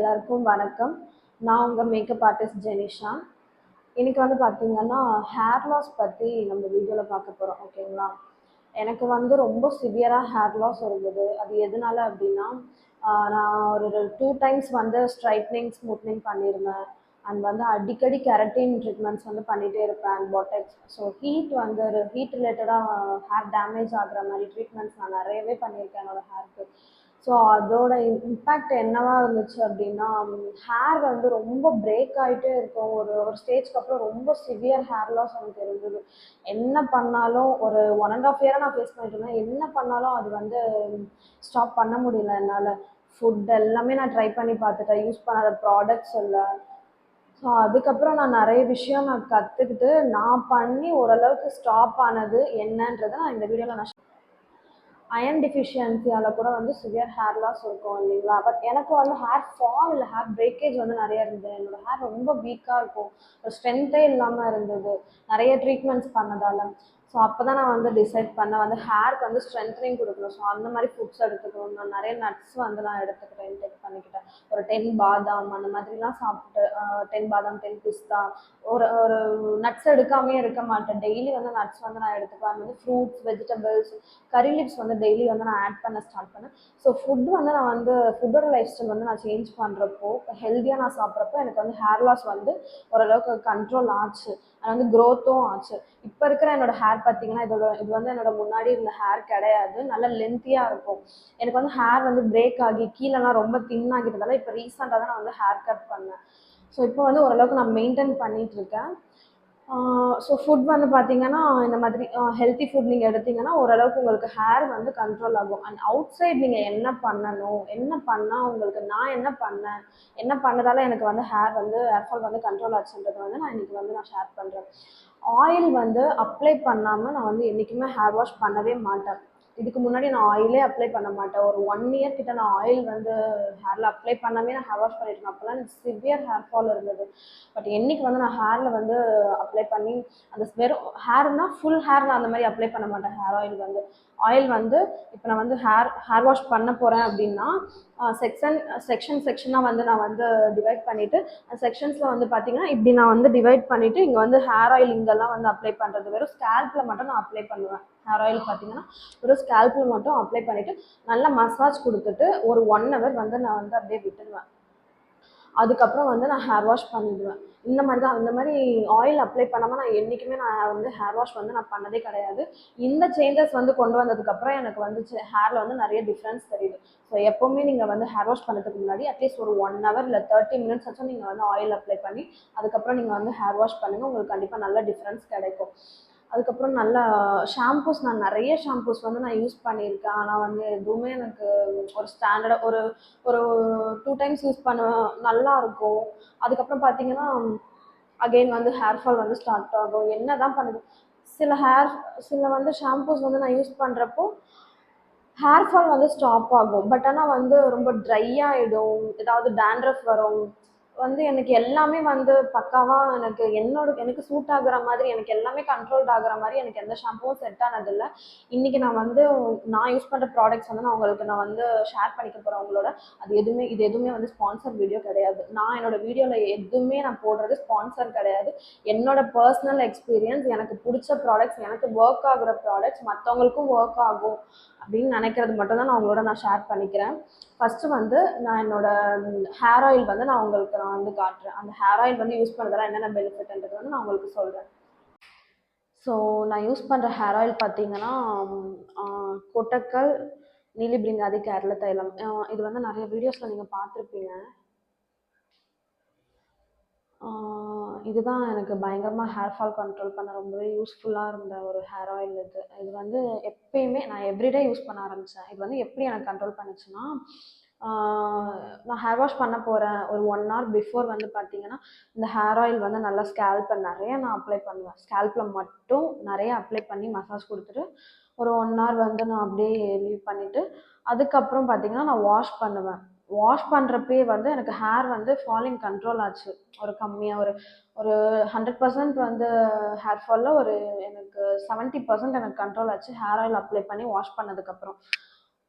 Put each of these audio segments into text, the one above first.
எல்லாருக்கும் வணக்கம். நான் உங்க மேக்கப் ஆர்டிஸ்ட் ஜெனிஷா. இன்னைக்கு வந்து பார்த்தீங்கன்னா, ஹேர் லாஸ் பத்தி நம்ம வீடியோல பார்க்க போறோம். ஓகேங்களா? எனக்கு வந்து ரொம்ப சிவியரா ஹேர் லாஸ் இருந்தது. அது எதனால அப்டின்னா, நான் ஒரு 2 டைம்ஸ் வந்து ஸ்ட்ரைட்னிங், ஸ்மூத்னிங் பண்ணியிருந்தேன். அண்ட் வந்து அடிக்கடி கெரட்டின் ட்ரீட்மெண்ட்ஸ் வந்து பண்ணிட்டே இருப்பேன். அண்ட் பாட்டெக்ஸ். ஸோ ஹீட் ரிலேட்டடா ஹேர் டேமேஜ் ஆகுற மாரி ட்ரீட்மெண்ட்ஸ் நான் நெறையவே பண்ணியிருக்கேன் என்னோட ஹேருக்கு. ஸோ அதோட இம்பேக்ட் என்னவா இருந்துச்சு அப்படின்னா, ஹேர் வந்து ரொம்ப பிரேக் ஆகிட்டே இருக்கும். ஒரு ஒரு ஸ்டேஜ்க்கு அப்புறம் ரொம்ப சிவியர் ஹேர் லாஸ் எனக்கு இருந்தது. என்ன பண்ணாலும் ஒரு 1½ இயராக நான் ஃபேஸ் பண்ணிட்டு இருந்தேன். என்ன பண்ணாலும் அது வந்து ஸ்டாப் பண்ண முடியல என்னால். ஃபுட் எல்லாமே நான் ட்ரை பண்ணி பார்த்துட்டேன். யூஸ் பண்ணாத ப்ராடக்ட்ஸ் இல்லை. ஸோ அதுக்கப்புறம் நான் நிறைய விஷயம் நான் கற்றுக்கிட்டு நான் பண்ணி ஓரளவுக்கு ஸ்டாப் ஆனது என்னன்றதை நான் இந்த வீடியோவில் நான் அயன் டெஃபிஷியன்சியால் கூட வந்து சிவியர் ஹேர் லாஸ் இருக்கும் இல்லைங்களா? பட் எனக்கு வந்து ஹேர் ஃபால் இல்லை, ஹேர் பிரேக்கேஜ் வந்து நிறைய இருந்தது. என்னோடய ஹேர் ரொம்ப வீக்காக இருக்கும். ஒரு ஸ்ட்ரென்த்தே இல்லாமல் இருந்தது நிறைய ட்ரீட்மெண்ட்ஸ் பண்ணதால். ஸோ அப்போ தான் நான் வந்து டிசைட் பண்ணேன் வந்து ஹேருக்கு வந்து ஸ்ட்ரென்த்னிங் கொடுக்கணும். ஸோ அந்த மாதிரி ஃபுட்ஸ் எடுத்துக்கணும். நான் நிறைய நட்ஸ் வந்து நான் எடுத்துக்கிட்டேன், இன்டேக் பண்ணிக்கிட்டேன். ஒரு 10 பாதாம் அந்த மாதிரிலாம் சாப்பிட்டு 10 பாதாம், 10 பிஸ்தா, ஒரு ஒரு நட்ஸ் எடுக்காமே இருக்க மாட்டேன். டெய்லி வந்து நட்ஸ் வந்து நான் எடுத்துக்குவேன். வந்து ஃப்ரூட்ஸ், வெஜிடபிள்ஸ், கறி லீவ்ஸ் வந்து டெய்லி வந்து நான் ஆட் பண்ண ஸ்டார்ட் பண்ணேன். ஸோ ஃபுட்டோட லைஃப் ஸ்டைல் வந்து நான் சேஞ்ச் பண்ணுறப்போ, ஹெல்த்தியாக நான் சாப்பிட்றப்போ எனக்கு வந்து ஹேர் லாஸ் வந்து ஓரளவுக்கு கண்ட்ரோல் ஆச்சு. அது வந்து க்ரோத்தும் ஆச்சு. இப்போ இருக்கிற என்னோட ஹேர் பார்த்தீங்கன்னா, இது வந்து என்னோட முன்னாடி இருந்த ஹேர் கிடையாது. நல்லா லென்த்தியாக இருக்கும். எனக்கு வந்து ஹேர் வந்து பிரேக் ஆகி கீழெல்லாம் ரொம்ப தின் ஆகிட்டதால இப்போ ரீசெண்டாக தான் நான் வந்து ஹேர் கட் பண்ணேன். ஸோ இப்போ வந்து ஓரளவுக்கு நான் மெயின்டைன் பண்ணிகிட்ருக்கேன். ஸோ ஃபுட் வந்து பார்த்தீங்கன்னா, இந்த மாதிரி ஹெல்த்தி ஃபுட் நீங்கள் எடுத்தீங்கன்னா, ஓரளவுக்கு உங்களுக்கு ஹேர் வந்து கண்ட்ரோல் ஆகும். அண்ட் அவுட் சைட் நீங்கள் என்ன பண்ணணும், என்ன பண்ணால் உங்களுக்கு நான் என்ன பண்ணேன், என்ன பண்ணதால எனக்கு வந்து ஹேர் ஃபால் வந்து கண்ட்ரோல் ஆச்சுன்றதை வந்து நான் இன்றைக்கி வந்து நான் ஷேர் பண்ணுறேன். ஆயில் வந்து அப்ளை பண்ணாமல் நான் வந்து என்றைக்குமே ஹேர் வாஷ் பண்ணவே மாட்டேன். இதுக்கு முன்னாடி நான் ஆயிலே அப்ளை பண்ண மாட்டேன். ஒரு 1 இயர் கிட்ட நான் ஆயில் வந்து ஹேரில் அப்ளை பண்ணாமே நான் ஹேர் வாஷ் பண்ணியிருக்கேன். அப்போல்லாம் எனக்கு சிவியர் ஹேர் ஃபால் இருந்தது. பட் என்னைக்கு வந்து நான் ஹேரில் வந்து அப்ளை பண்ணி அந்த வெறும் ஹேர்னா ஃபுல் ஹேர் நான் அந்த மாதிரி அப்ளை பண்ண மாட்டேன். ஆயில் வந்து இப்போ நான் வந்து ஹேர் வாஷ் பண்ண போகிறேன் அப்படின்னா செக்ஷனாக வந்து நான் வந்து டிவைட் பண்ணிவிட்டு செக்ஷன்ஸில் வந்து பார்த்தீங்கன்னா இப்படி நான் வந்து டிவைட் பண்ணிவிட்டு இங்கே வந்து ஹேர் ஆயில் இங்கெல்லாம் வந்து அப்ளை பண்ணுறது. வெறும் ஸ்கேல்பில் மட்டும் நான் அப்ளை பண்ணுவேன். ஹேர் ஆயில் பார்த்தீங்கன்னா வெறும் ஸ்கேல்பில் மட்டும் அப்ளை பண்ணிவிட்டு நல்லா மசாஜ் கொடுத்துட்டு ஒரு 1 ஹவர் வந்து நான் வந்து அப்படியே விட்டுடுவேன். அதுக்கப்புறம் வந்து நான் ஹேர் வாஷ் பண்ணிடுவேன். இந்த மாதிரி ஆயில் அப்ளை பண்ணாமல் நான் என்றைக்குமே நான் வந்து ஹேர் வாஷ் வந்து நான் பண்ணதே கிடையாது. இந்த சேஞ்சஸ் வந்து கொண்டு வந்ததுக்கப்புறம் எனக்கு வந்து ஹேரில் வந்து நிறைய டிஃப்ரென்ஸ் தெரியுது. ஸோ எப்போவுமே நீங்கள் வந்து ஹேர் வாஷ் பண்ணுறதுக்கு முன்னாடி அட்லீஸ்ட் ஒரு 1 ஹவர் இல்லை 30 மினிட்ஸ் ஆச்சும் நீங்கள் வந்து ஆயில் அப்ளை பண்ணி அதுக்கப்புறம் நீங்கள் வந்து ஹேர் வாஷ் பண்ணுங்கள். உங்களுக்கு கண்டிப்பாக நல்ல டிஃப்ரென்ஸ் கிடைக்கும். அதுக்கப்புறம் நல்லா நான் நிறைய ஷாம்பூஸ் வந்து நான் யூஸ் பண்ணியிருக்கேன். ஆனால் வந்து எதுவுமே எனக்கு ஒரு ஸ்டாண்டர்டாக ஒரு 2 டைம்ஸ் யூஸ் பண்ணுவேன், நல்லாயிருக்கும். அதுக்கப்புறம் பார்த்தீங்கன்னா அகெயின் வந்து ஹேர் ஃபால் வந்து ஸ்டார்ட் ஆகும். என்ன தான் பண்ணுது, சில வந்து ஷாம்பூஸ் வந்து நான் யூஸ் பண்ணுறப்போ ஹேர் ஃபால் வந்து ஸ்டாப் ஆகும். பட் ஆனால் வந்து ரொம்ப ட்ரை ஆகிடும், ஏதாவது டேண்ட்ரஃப் வரும். வந்து எனக்கு எல்லாமே வந்து பக்காவாக எனக்கு சூட் ஆகுற மாதிரி, எனக்கு எல்லாமே கண்ட்ரோல்ட் ஆகுற மாதிரி எனக்கு எந்த ஷாம்புவும் செட் ஆனதில்லை. இன்றைக்கி நான் யூஸ் பண்ணுற ப்ராடக்ட்ஸ் வந்து நான் வந்து ஷேர் பண்ணிக்க போகிறேன் உங்களோட. இது எதுவுமே வந்து ஸ்பான்சர் வீடியோ கிடையாது. நான் என்னோடய வீடியோவில் எதுவுமே நான் போடுறது ஸ்பான்சர் கிடையாது. என்னோட பர்சனல் எக்ஸ்பீரியன்ஸ், எனக்கு பிடிச்ச ப்ராடக்ட்ஸ், எனக்கு ஒர்க் ஆகுற ப்ராடக்ட்ஸ் மற்றவங்களுக்கும் ஒர்க் ஆகும் அப்படின்னு நினைக்கிறது மட்டும்தான் நான் உங்களோட ஷேர் பண்ணிக்கிறேன். ஃபஸ்ட்டு வந்து நான் என்னோடய ஹேர் ஆயில் வந்து நான் வந்து காட்டுறேன். அந்த ஹேர் ஆயில் வந்து யூஸ் பண்ணுறதால என்னென்ன பெனிஃபிட்ன்றது வந்து நான் உங்களுக்கு சொல்கிறேன். ஸோ நான் யூஸ் பண்ணுற ஹேர் ஆயில் பார்த்தீங்கன்னா கொட்டக்கல் நீலிபிரிங்காதி கேரள தைலம். இது வந்து நிறைய வீடியோஸில் நீங்கள் பார்த்துருப்பீங்க. இதுதான் எனக்கு பயங்கரமாக ஹேர் ஃபால் கண்ட்ரோல் பண்ண ரொம்பவே யூஸ்ஃபுல்லாக இருந்த ஒரு ஹேர் ஆயில் இது வந்து எப்பயுமே நான் எவ்ரிடே யூஸ் பண்ண ஆரம்பித்தேன். இது வந்து எப்படி எனக்கு கண்ட்ரோல் பண்ணுச்சுன்னா, நான் ஹேர் வாஷ் பண்ண போகிறேன் ஒரு 1 ஹவர் பிஃபோர் வந்து பார்த்தீங்கன்னா இந்த ஹேர் ஆயில் வந்து நல்லா ஸ்கேல்பில் நிறைய நான் அப்ளை பண்ணுவேன். ஸ்கேல்பில் மட்டும் நிறைய அப்ளை பண்ணி மசாஜ் கொடுத்துட்டு ஒரு 1 ஹவர் வந்து நான் அப்படியே லீவ் பண்ணிவிட்டு அதுக்கப்புறம் பார்த்தீங்கன்னா நான் வாஷ் பண்ணுவேன். வாஷ் பண்ணுறப்பே வந்து எனக்கு ஹேர் வந்து ஃபாலிங் கண்ட்ரோல் ஆச்சு. ஒரு கம்மியாக ஒரு 100% வந்து ஹேர் ஃபாலில் எனக்கு 70% எனக்கு கண்ட்ரோல் ஆச்சு ஹேர் ஆயில் அப்ளை பண்ணி வாஷ் பண்ணதுக்கப்புறம்.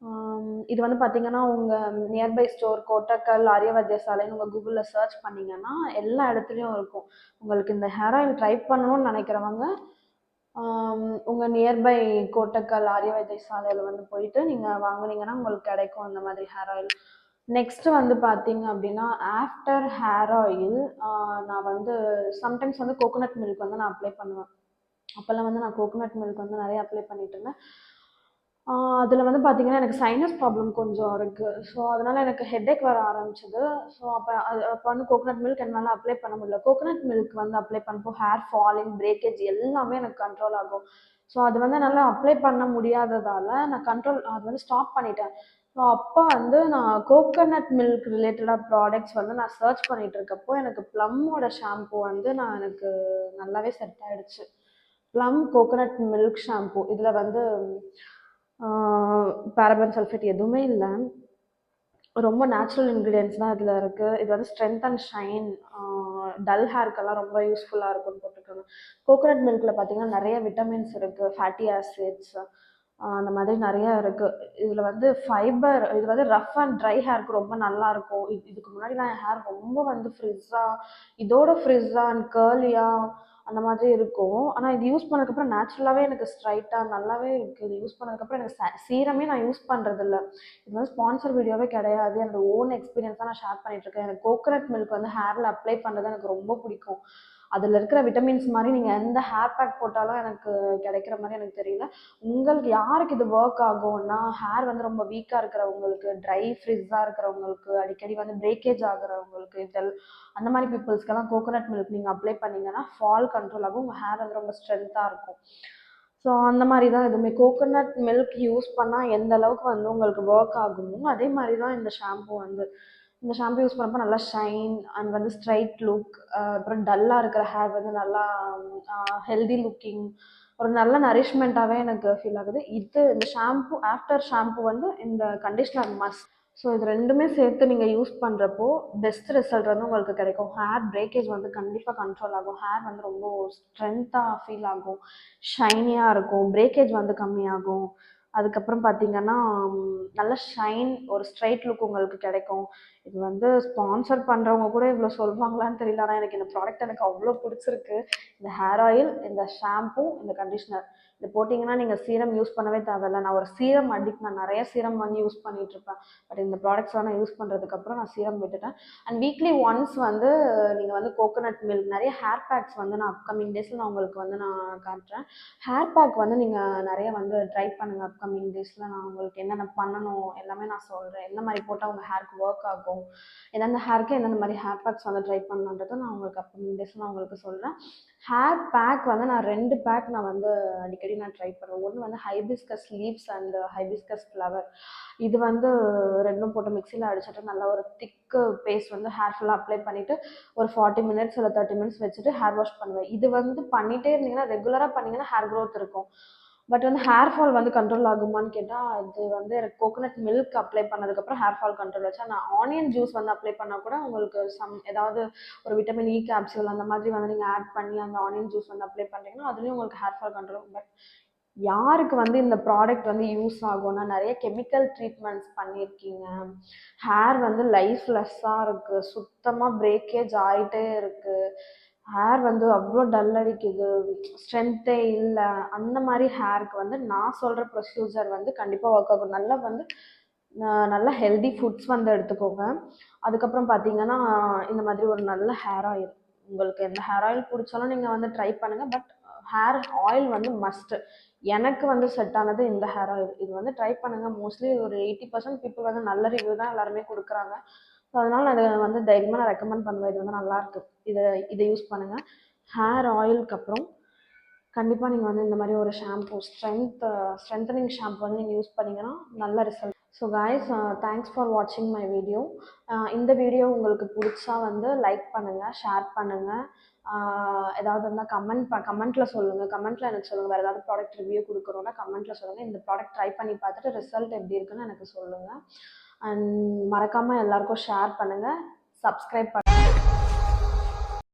இது வந்து பார்த்தீங்கன்னா, உங்க நியர்பை ஸ்டோர் கோட்டக்கல், ஆரிய வைத்தியசாலைன்னு உங்க கூகுள்ல சர்ச் பண்ணீங்கன்னா, எல்லா இடத்துலயும் இருக்கும். உங்களுக்கு இந்த ஹேர் ஆயில் ட்ரை பண்ணணும்னு நினைக்கிறவங்க, உங்க நியர்பை கோட்டக்கல், ஆரிய வைத்தியசாலையில வந்து போயிட்டு நீங்க வாங்குனீங்கன்னா, உங்களுக்கு கிடைக்கும் அந்த மாதிரி ஹேர் ஆயில். நெக்ஸ்ட் வந்து பார்த்தீங்க அப்படின்னா, ஆஃப்டர் ஹேர் ஆயில் நான் வந்து சம்டைம்ஸ் வந்து கோகோனட் மில்க் வந்து நான் அப்ளை பண்ணுவேன். அப்போல்லாம் வந்து நான் கோகோனட் மில்க் வந்து நிறைய அப்ளை பண்ணிட்டு இருந்தேன். அதில் வந்து பார்த்தீங்கன்னா எனக்கு சைனஸ் ப்ராப்ளம் கொஞ்சம் இருக்குது. ஸோ அதனால் எனக்கு ஹெட்டேக் வர ஆரம்பிச்சது. ஸோ அப்போ வந்து கோகோனட் மில்க் என்னால் அப்ளை பண்ண முடியல. கோகோனட் மில்க் வந்து அப்ளை பண்ணப்போ ஹேர் ஃபாலிங், பிரேக்கேஜ் எல்லாமே எனக்கு கண்ட்ரோல் ஆகும். ஸோ அது வந்து என்னால் அப்ளை பண்ண முடியாததால் நான் அது வந்து ஸ்டாப் பண்ணிட்டேன். ஸோ அப்போ வந்து நான் கோகோனட் மில்க் ரிலேட்டடாக ப்ராடக்ட்ஸ் வந்து நான் சர்ச் பண்ணிட்டு இருக்கப்போ எனக்கு ப்ளம்மோட ஷாம்பு வந்து எனக்கு நல்லாவே செட் ஆயிடுச்சு. Plum coconut milk shampoo. இதில் வந்து பாரபன் சல்ஃபேட் எதுவுமே இல்லை. ரொம்ப நேச்சுரல் இன்க்ரீடியன்ஸ் தான் இதில் இருக்குது. இது வந்து ஸ்ட்ரென்த் அண்ட் ஷைன், டல் ஹேர்க்கெல்லாம் ரொம்ப யூஸ்ஃபுல்லாக இருக்கும்னு போட்டிருக்காங்க. கோகோனட் மில்கில் பார்த்தீங்கன்னா நிறைய விட்டமின்ஸ் இருக்குது, ஃபேட்டி ஆசிட்ஸ் அந்த மாதிரி நிறையா இருக்குது. இதில் வந்து ஃபைபர், இது வந்து ரஃப் அண்ட் ட்ரை ஹேருக்கு ரொம்ப நல்லாயிருக்கும். இதுக்கு முன்னாடிலாம் என் ஹேர் ரொம்ப வந்து ஃப்ரிஸ்ஸாக, இதோட ஃப்ரிஸ்ஸாக அண்ட் கேர்லியாக அந்த மாதிரி இருக்கும். ஆனால் இது யூஸ் பண்ணதுக்கப்புறம் நேச்சுரலாகவே எனக்கு ஸ்ட்ரைட்டாக நல்லாவே இருக்குது. இது யூஸ் பண்ணதுக்கப்புறம் எனக்கு சீரமே நான் யூஸ் பண்ணுறதில்ல. இது வந்து ஸ்பான்சர் வீடியோவே கிடையாது. என்னோட ஓன் எக்ஸ்பீரியன்ஸ் தான் நான் ஷேர் பண்ணிகிட்ருக்கேன். எனக்கு கோகோனட் மில்க் வந்து ஹேரில் அப்ளை பண்ணுறது எனக்கு ரொம்ப பிடிக்கும். அதில் இருக்கிற விட்டமின்ஸ் மாதிரி நீங்கள் எந்த ஹேர் பேக் போட்டாலும் எனக்கு கிடைக்கிற மாதிரி எனக்கு தெரியல. உங்களுக்கு யாருக்கு இது ஒர்க் ஆகும்னா, ஹேர் வந்து ரொம்ப வீக்காக இருக்கிறவங்களுக்கு, ட்ரை ஃப்ரிஸ்ஸாக இருக்கிறவங்களுக்கு, அடிக்கடி வந்து பிரேக்கேஜ் ஆகிறவங்களுக்கு, அந்த மாதிரி பீப்புள்ஸ்க்கெல்லாம் கோகோனட் மில்க் நீங்கள் அப்ளை பண்ணிங்கன்னா ஃபால் கண்ட்ரோல் ஆகும். உங்கள் ஹேர் வந்து ரொம்ப ஸ்ட்ரென்த்தாக இருக்கும். ஸோ அந்த மாதிரி தான் இதுவுமே. கோகோனட் மில்க் யூஸ் பண்ணால் எந்த அளவுக்கு வந்து உங்களுக்கு ஒர்க் ஆகுமோ, அதே மாதிரி தான் இந்த ஷாம்பு வந்து. இந்த ஷாம்பு யூஸ் பண்ணப்போ நல்லா ஷைன் அண்ட் வந்து ஸ்ட்ரைட் லுக், அப்புறம் டல்லாக இருக்கிற ஹேர் வந்து நல்லா ஹெல்தி லுக்கிங், ஒரு நல்ல நரிஷ்மெண்ட்டாகவே எனக்கு ஃபீல் ஆகுது. இந்த ஷாம்பு ஆஃப்டர் ஷாம்பு வந்து இந்த கண்டிஷ்னர் மஸ்ட். ஸோ இது ரெண்டுமே சேர்த்து நீங்கள் யூஸ் பண்ணுறப்போ பெஸ்ட் ரிசல்ட் வந்து உங்களுக்கு கிடைக்கும். ஹேர் பிரேக்கேஜ் வந்து கண்டிப்பாக கண்ட்ரோல் ஆகும். ஹேர் வந்து ரொம்ப ஸ்ட்ரென்த்தாக ஃபீல் ஆகும், ஷைனியாக இருக்கும், பிரேக்கேஜ் வந்து கம்மியாகும். அதுக்கப்புறம் பார்த்தீங்கன்னா நல்ல ஷைன், ஒரு ஸ்ட்ரைட் லுக் உங்களுக்கு கிடைக்கும். இது வந்து ஸ்பான்சர் பண்ணுறவங்க கூட இவ்வளோ சொல்லுவாங்களான்னு தெரியல. ஆனால் எனக்கு இந்த ப்ராடக்ட் எனக்கு அவ்வளோ பிடிச்சிருக்கு. இந்த ஹேர் ஆயில், இந்த ஷாம்பு, இந்த கண்டிஷ்னர் இது போட்டிங்கன்னா நீங்கள் சீரம் யூஸ் பண்ணவே தேவையில்ல. நான் ஒரு சீரம் அடிக்ட், நான் நிறைய சீரம் வாங்கி யூஸ் பண்ணிகிட்ருப்பேன். பட் இந்த ப்ராடக்ட்ஸ்லாம் நான் யூஸ் பண்ணுறதுக்கப்புறம் நான் சீரம் விட்டுட்டேன். அண்ட் வீக்லி ஒன்ஸ் வந்து நீங்கள் வந்து கோகோனட் மில்க், நிறைய ஹேர் பேக்ஸ் வந்து நான் அப்கமிங் டேஸில் நான் உங்களுக்கு வந்து நான் காட்டுறேன். ஹேர் பேக் வந்து நீங்கள் நிறைய வந்து ட்ரை பண்ணுங்கள். அப்கமிங் டேஸில் நான் உங்களுக்கு என்னென்ன பண்ணணும் எல்லாமே நான் சொல்கிறேன். எந்த மாதிரி போட்டால் உங்கள் ஹேருக்கு ஒர்க் ஆகும், எந்தெந்த ஹேருக்கு எந்தெந்த மாதிரி ஹேர் பேக்ஸ் வந்து ட்ரை பண்ணலான்றதை நான் உங்களுக்கு அப்கமிங் டேஸில் நான் உங்களுக்கு சொல்கிறேன். ஹேர் பேக் வந்து நான் 2 பேக் நான் வந்து அடிக்கடி நான் ட்ரை பண்ணுவேன். ஒன்று வந்து hibiscus leaves and hibiscus flower. இது வந்து 2ம் போட்டு மிக்சியில் அடிச்சுட்டு நல்லா ஒரு திக்கு பேஸ்ட் வந்து ஹேர் ஃபுல்லாக அப்ளை பண்ணிவிட்டு ஒரு 40 மினிட்ஸ் இல்லை 30 மினிட்ஸ் வச்சுட்டு ஹேர் வாஷ் பண்ணுவேன். இது வந்து பண்ணிகிட்டே இருந்தீங்கன்னா, ரெகுலராக பண்ணிங்கன்னா ஹேர் க்ரோத் இருக்கும். பட் வந்து ஹேர் ஃபால் வந்து கண்ட்ரோல் ஆகுமான்னு கேட்டால், இது வந்து எனக்கு கோகோனட் மில்க் அப்ளை பண்ணதுக்கப்புறம் ஹேர் ஃபால் கண்ட்ரோல் ஆச்சு. நான் ஆனியன் ஜூஸ் வந்து அப்ளை பண்ணால் கூட உங்களுக்கு ஏதாவது ஒரு விட்டமின் இ கேப்சூல் அந்த மாதிரி வந்து நீங்கள் ஆட் பண்ணி அந்த ஆனியன் ஜூஸ் வந்து அப்ளை பண்ணுறீங்கன்னா அதுலேயும் உங்களுக்கு ஹேர் ஃபால் கண்ட்ரோல் ஆகும். பட் யாருக்கு வந்து இந்த ப்ராடக்ட் வந்து யூஸ் ஆகும்னா, நிறைய கெமிக்கல் ட்ரீட்மெண்ட்ஸ் பண்ணியிருக்கீங்க, ஹேர் வந்து லைஃப்லெஸ்ஸாக இருக்குது, சுத்தமாக பிரேக்கேஜ் ஆகிட்டே இருக்குது, ஹேர் வந்து அவ்வளோ டல் அடிக்குது, ஸ்ட்ரென்த்தே இல்லை, அந்த மாதிரி ஹேருக்கு வந்து நான் சொல்கிற ப்ரொசீஜர் வந்து கண்டிப்பாக ஒர்க் ஆகும். நல்லா வந்து நல்ல ஹெல்தி ஃபுட்ஸ் வந்து எடுத்துக்கோங்க. அதுக்கப்புறம் பார்த்தீங்கன்னா இந்த மாதிரி ஒரு நல்ல ஹேர் ஆயில், உங்களுக்கு எந்த ஹேர் ஆயில் பிடிச்சாலும் நீங்கள் வந்து ட்ரை பண்ணுங்கள். பட் ஹேர் ஆயில் வந்து மஸ்ட்டு. எனக்கு வந்து செட் ஆனது இந்த ஹேர் ஆயில். இது வந்து ட்ரை பண்ணுங்கள். மோஸ்ட்லி ஒரு 80% பீப்புள் வந்து நல்ல ரிவ்யூ தான் எல்லாருமே கொடுக்குறாங்க. ஸோ அதனால் நான் இதை வந்து தைரியமாக நான் ரெக்கமெண்ட் பண்ணுவேன். இது வந்து நல்லாயிருக்கு. இதை யூஸ் பண்ணுங்கள். ஹேர் ஆயிலுக்கு அப்புறம் கண்டிப்பாக நீங்கள் வந்து இந்த மாதிரி ஒரு ஷாம்பூ, ஸ்ட்ரென்தனிங் ஷாம்பு வந்து நீங்கள் யூஸ் பண்ணிங்கன்னா நல்ல result. So guys, thanks for வாட்சிங் மை வீடியோ. இந்த வீடியோ உங்களுக்கு பிடிச்சா வந்து லைக் பண்ணுங்கள், ஷேர் பண்ணுங்கள். ஏதாவது இருந்தால் கமெண்ட்டில் சொல்லுங்கள். கமெண்ட்டில் எனக்கு சொல்லுங்கள். வேறு ஏதாவது ப்ராடக்ட் ரிவ்யூ கொடுக்கணுன்னா கமெண்ட்டில் சொல்லுங்கள். இந்த ப்ராடக்ட் ட்ரை பண்ணி பார்த்துட்டு ரிசல்ட் எப்படி இருக்குன்னு எனக்கு சொல்லுங்கள். அண்ட் மறக்காமல் எல்லாருக்கும் ஷேர் பண்ணுங்கள், சப்ஸ்கிரைப் பண்ணுங்கள்.